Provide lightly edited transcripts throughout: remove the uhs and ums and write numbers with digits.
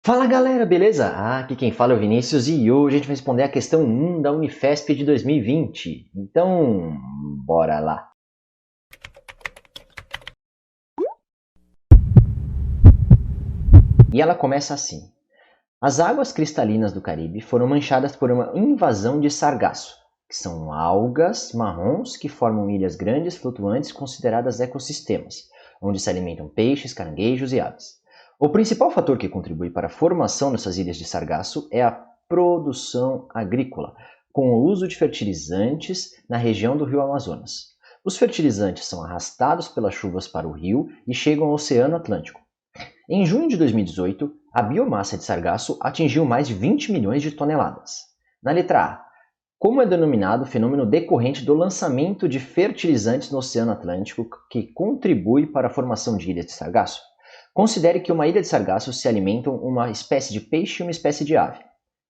Fala galera, beleza? Aqui quem fala é o Vinícius e hoje a gente vai responder a questão 1 da Unifesp de 2020. Então, bora lá. E ela começa assim: as águas cristalinas do Caribe foram manchadas por uma invasão de sargaço, que são algas marrons que formam ilhas grandes flutuantes consideradas ecossistemas, onde se alimentam peixes, caranguejos e aves. O principal fator que contribui para a formação dessas ilhas de sargaço é a produção agrícola, com o uso de fertilizantes na região do rio Amazonas. Os fertilizantes são arrastados pelas chuvas para o rio e chegam ao Oceano Atlântico. Em junho de 2018, a biomassa de sargaço atingiu mais de 20 milhões de toneladas. Na letra A, como é denominado o fenômeno decorrente do lançamento de fertilizantes no Oceano Atlântico que contribui para a formação de ilhas de sargaço? Considere que uma ilha de sargaço se alimentam uma espécie de peixe e uma espécie de ave.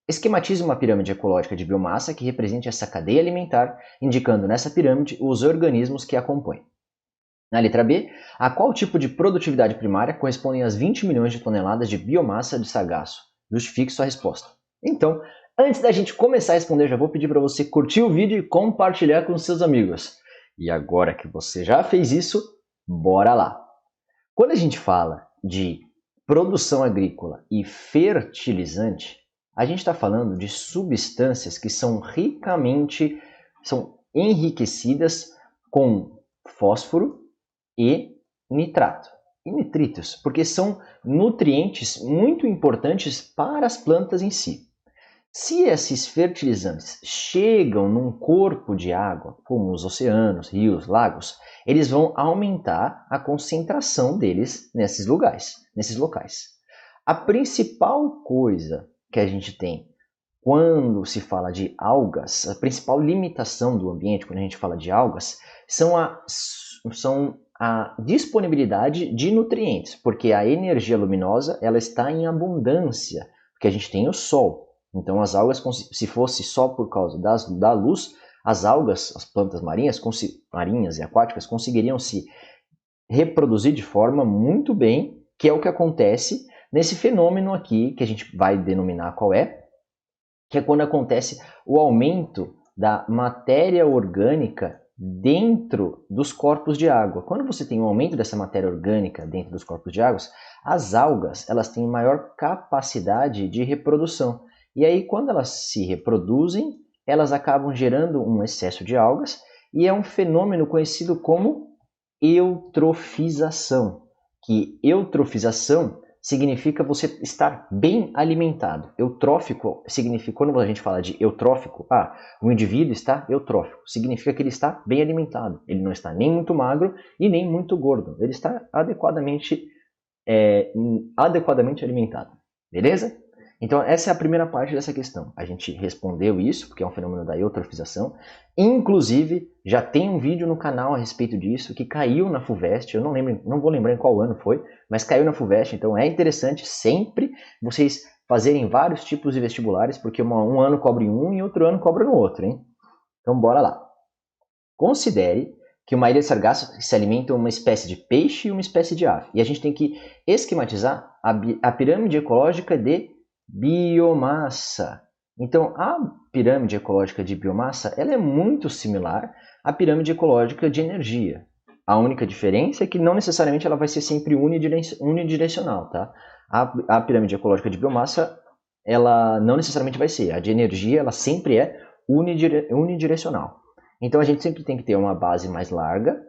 Esquematize uma pirâmide ecológica de biomassa que represente essa cadeia alimentar, indicando nessa pirâmide os organismos que a compõem. Na letra B, a qual tipo de produtividade primária correspondem às 20 milhões de toneladas de biomassa de sargaço? Justifique sua resposta. Então, antes da gente começar a responder, já vou pedir para você curtir o vídeo e compartilhar com seus amigos. E agora que você já fez isso, bora lá! Quando a gente fala de produção agrícola e fertilizante, a gente está falando de substâncias que são enriquecidas com fósforo e nitrato e nitritos, porque são nutrientes muito importantes para as plantas em si. Se esses fertilizantes chegam num corpo de água, como os oceanos, rios, lagos, eles vão aumentar a concentração deles nesses locais. A principal coisa que a gente tem quando se fala de algas, a principal limitação do ambiente quando a gente fala de algas são a disponibilidade de nutrientes, porque a energia luminosa ela está em abundância, porque a gente tem o sol. Então as algas, se fosse só por causa da luz, as algas, as plantas marinhas e aquáticas conseguiriam se reproduzir de forma muito bem, que é o que acontece nesse fenômeno aqui, que a gente vai denominar qual é, que é quando acontece o aumento da matéria orgânica dentro dos corpos de água. Quando você tem um aumento dessa matéria orgânica dentro dos corpos de água, as algas elas têm maior capacidade de reprodução. E aí, quando elas se reproduzem, elas acabam gerando um excesso de algas e é um fenômeno conhecido como eutrofização. Que eutrofização significa você estar bem alimentado. Eutrófico significa, quando a gente fala de eutrófico, o indivíduo está eutrófico, significa que ele está bem alimentado. Ele não está nem muito magro e nem muito gordo. Ele está adequadamente alimentado. Beleza? Então essa é a primeira parte dessa questão. A gente respondeu isso, porque é um fenômeno da eutrofização. Inclusive, já tem um vídeo no canal a respeito disso, que caiu na FUVEST, eu não vou lembrar em qual ano foi, mas caiu na FUVEST, então é interessante sempre vocês fazerem vários tipos de vestibulares, porque um ano cobre um e outro ano cobra no outro, hein? Então bora lá. Considere que uma ilha de sargaço se alimenta uma espécie de peixe e uma espécie de ave. E a gente tem que esquematizar a pirâmide ecológica de biomassa. Então, a pirâmide ecológica de biomassa ela é muito similar à pirâmide ecológica de energia. A única diferença é que não necessariamente ela vai ser sempre unidirecional, tá? A pirâmide ecológica de biomassa ela não necessariamente vai ser. A de energia ela sempre é unidirecional. Então a gente sempre tem que ter uma base mais larga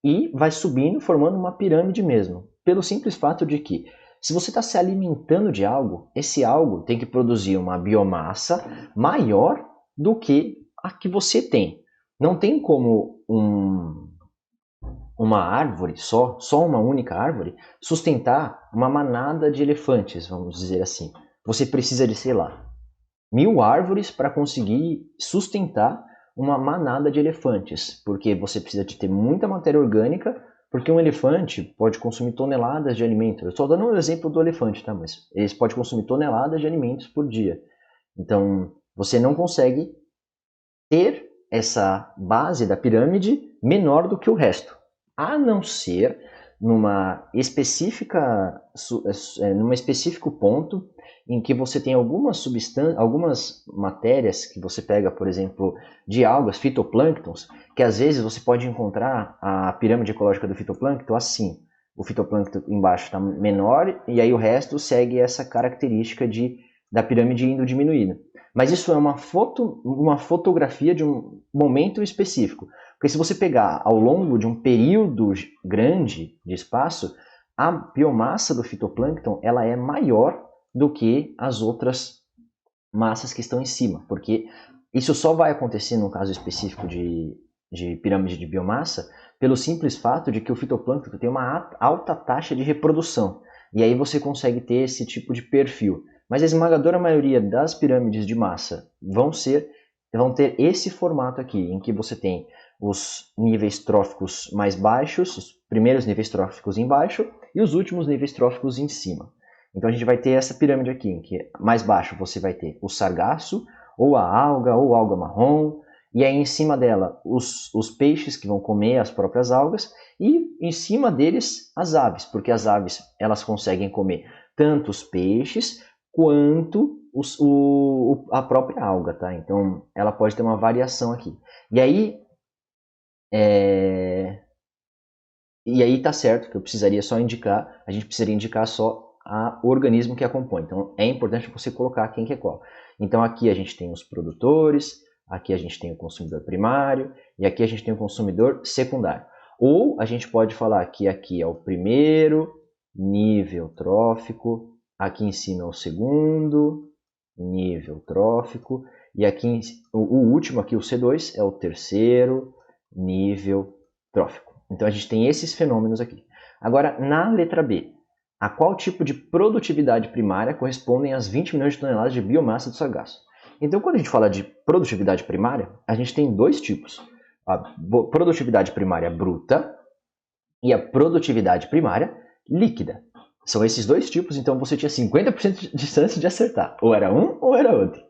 e vai subindo formando uma pirâmide mesmo. Pelo simples fato de que se você está se alimentando de algo, esse algo tem que produzir uma biomassa maior do que a que você tem. Não tem como uma árvore só uma única árvore, sustentar uma manada de elefantes, vamos dizer assim. Você precisa de, sei lá, 1000 árvores para conseguir sustentar uma manada de elefantes, porque você precisa de ter muita matéria orgânica, porque um elefante pode consumir toneladas de alimentos. Eu estou dando um exemplo do elefante, tá? Mas eles podem consumir toneladas de alimentos por dia. Então, você não consegue ter essa base da pirâmide menor do que o resto. A não ser numa num específico ponto em que você tem algumas substâncias, algumas matérias que você pega, por exemplo, de algas, fitoplânctons, que às vezes você pode encontrar a pirâmide ecológica do fitoplâncton assim. O fitoplâncton embaixo está menor e aí o resto segue essa característica da pirâmide indo diminuindo. Mas isso é uma fotografia de um momento específico. Porque se você pegar ao longo de um período grande de espaço, a biomassa do fitoplâncton ela é maior do que as outras massas que estão em cima. Porque isso só vai acontecer no caso específico de pirâmide de biomassa pelo simples fato de que o fitoplâncton tem uma alta taxa de reprodução. E aí você consegue ter esse tipo de perfil. Mas a esmagadora maioria das pirâmides de massa vão ter esse formato aqui, em que você tem os níveis tróficos mais baixos, os primeiros níveis tróficos embaixo e os últimos níveis tróficos em cima. Então a gente vai ter essa pirâmide aqui, em que mais baixo você vai ter o sargaço, ou a alga, ou alga marrom, e aí em cima dela os peixes que vão comer as próprias algas, e em cima deles as aves, porque as aves elas conseguem comer tanto os peixes quanto a própria alga, tá? Então ela pode ter uma variação aqui. E aí tá certo que eu precisaria só indicar, a gente precisaria indicar só o organismo que a compõe. Então é importante você colocar quem que é qual. Então aqui a gente tem os produtores, aqui a gente tem o consumidor primário e aqui a gente tem o consumidor secundário. Ou a gente pode falar que aqui é o primeiro nível trófico, aqui em cima é o segundo nível trófico e aqui o último aqui, o C2, é o terceiro nível trófico. Então a gente tem esses fenômenos aqui. Agora, na letra B, a qual tipo de produtividade primária correspondem às 20 milhões de toneladas de biomassa do sargaço? Então, quando a gente fala de produtividade primária, a gente tem dois tipos. A produtividade primária bruta e a produtividade primária líquida. São esses dois tipos, então você tinha 50% de chance de acertar. Ou era um ou era outro.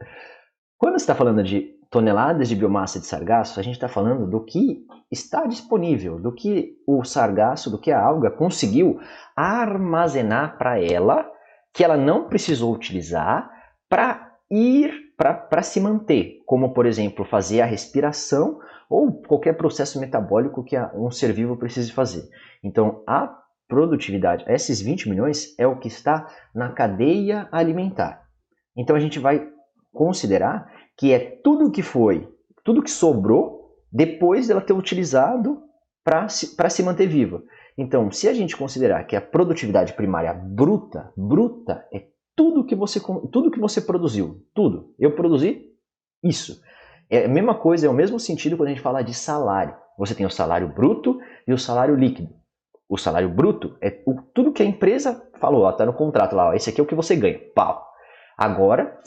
Quando você está falando de toneladas de biomassa de sargaço, a gente está falando do que está disponível, do que o sargaço, do que a alga conseguiu armazenar para ela, que ela não precisou utilizar para se manter, como por exemplo fazer a respiração ou qualquer processo metabólico que um ser vivo precise fazer. Então a produtividade, esses 20 milhões é o que está na cadeia alimentar. Então a gente vai considerar que é tudo que sobrou depois dela ter utilizado para se manter viva. Então, se a gente considerar que a produtividade primária bruta é tudo que você produziu, tudo. Eu produzi isso. É a mesma coisa, é o mesmo sentido quando a gente fala de salário. Você tem o salário bruto e o salário líquido. O salário bruto é tudo que a empresa falou, está no contrato lá, esse aqui é o que você ganha, pau. Agora,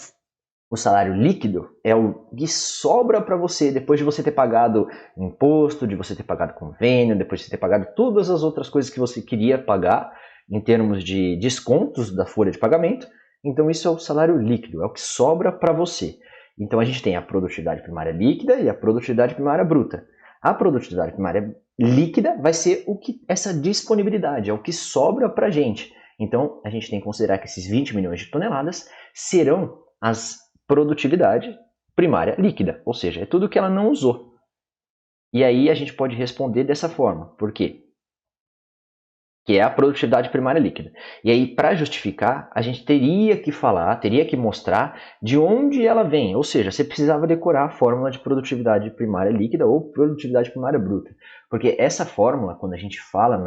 o salário líquido é o que sobra para você depois de você ter pagado imposto, de você ter pagado convênio, depois de você ter pagado todas as outras coisas que você queria pagar em termos de descontos da folha de pagamento. Então isso é o salário líquido, é o que sobra para você. Então a gente tem a produtividade primária líquida e a produtividade primária bruta. A produtividade primária líquida vai ser essa disponibilidade, é o que sobra para a gente. Então a gente tem que considerar que esses 20 milhões de toneladas serão as produtividade primária líquida, ou seja, é tudo que ela não usou. E aí a gente pode responder dessa forma. Por quê? Que é a produtividade primária líquida. E aí, para justificar, a gente teria que mostrar de onde ela vem. Ou seja, você precisava decorar a fórmula de produtividade primária líquida ou produtividade primária bruta. Porque essa fórmula, quando a gente fala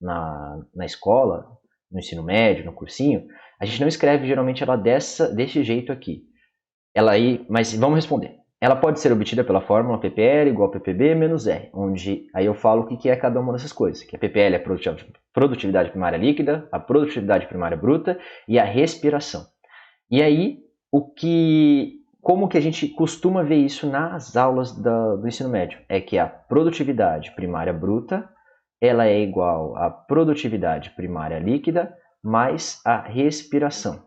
na escola, no ensino médio, no cursinho, a gente não escreve geralmente ela desse jeito aqui. Mas vamos responder. Ela pode ser obtida pela fórmula PPL igual a PPB menos R, onde aí eu falo o que é cada uma dessas coisas. Que a PPL é a produtividade primária líquida, a produtividade primária bruta e a respiração. E aí, como que a gente costuma ver isso nas aulas do ensino médio? É que a produtividade primária bruta ela é igual à produtividade primária líquida mais a respiração.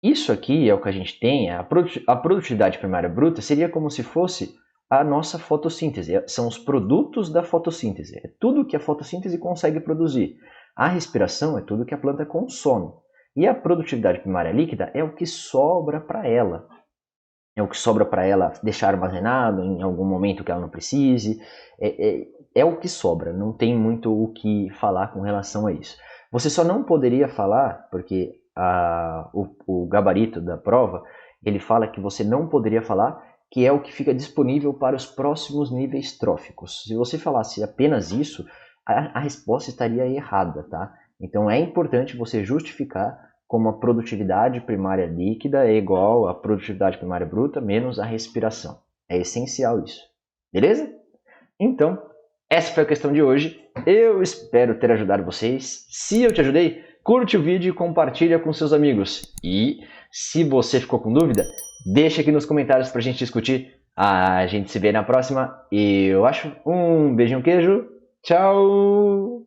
Isso aqui é o que a gente tem, a produtividade primária bruta seria como se fosse a nossa fotossíntese, são os produtos da fotossíntese, é tudo que a fotossíntese consegue produzir. A respiração é tudo que a planta consome. E a produtividade primária líquida é o que sobra para ela. É o que sobra para ela deixar armazenado em algum momento que ela não precise. É o que sobra, não tem muito o que falar com relação a isso. Você só não poderia falar, porque o gabarito da prova, ele fala que você não poderia falar que é o que fica disponível para os próximos níveis tróficos. Se você falasse apenas isso, a resposta estaria errada, tá? Então é importante você justificar como a produtividade primária líquida é igual à produtividade primária bruta menos a respiração. É essencial isso. Beleza? Então, essa foi a questão de hoje. Eu espero ter ajudado vocês. Se eu te ajudei, curte o vídeo e compartilha com seus amigos. E se você ficou com dúvida, deixa aqui nos comentários pra gente discutir. A gente se vê na próxima. Eu acho. Um beijinho, queijo. Tchau!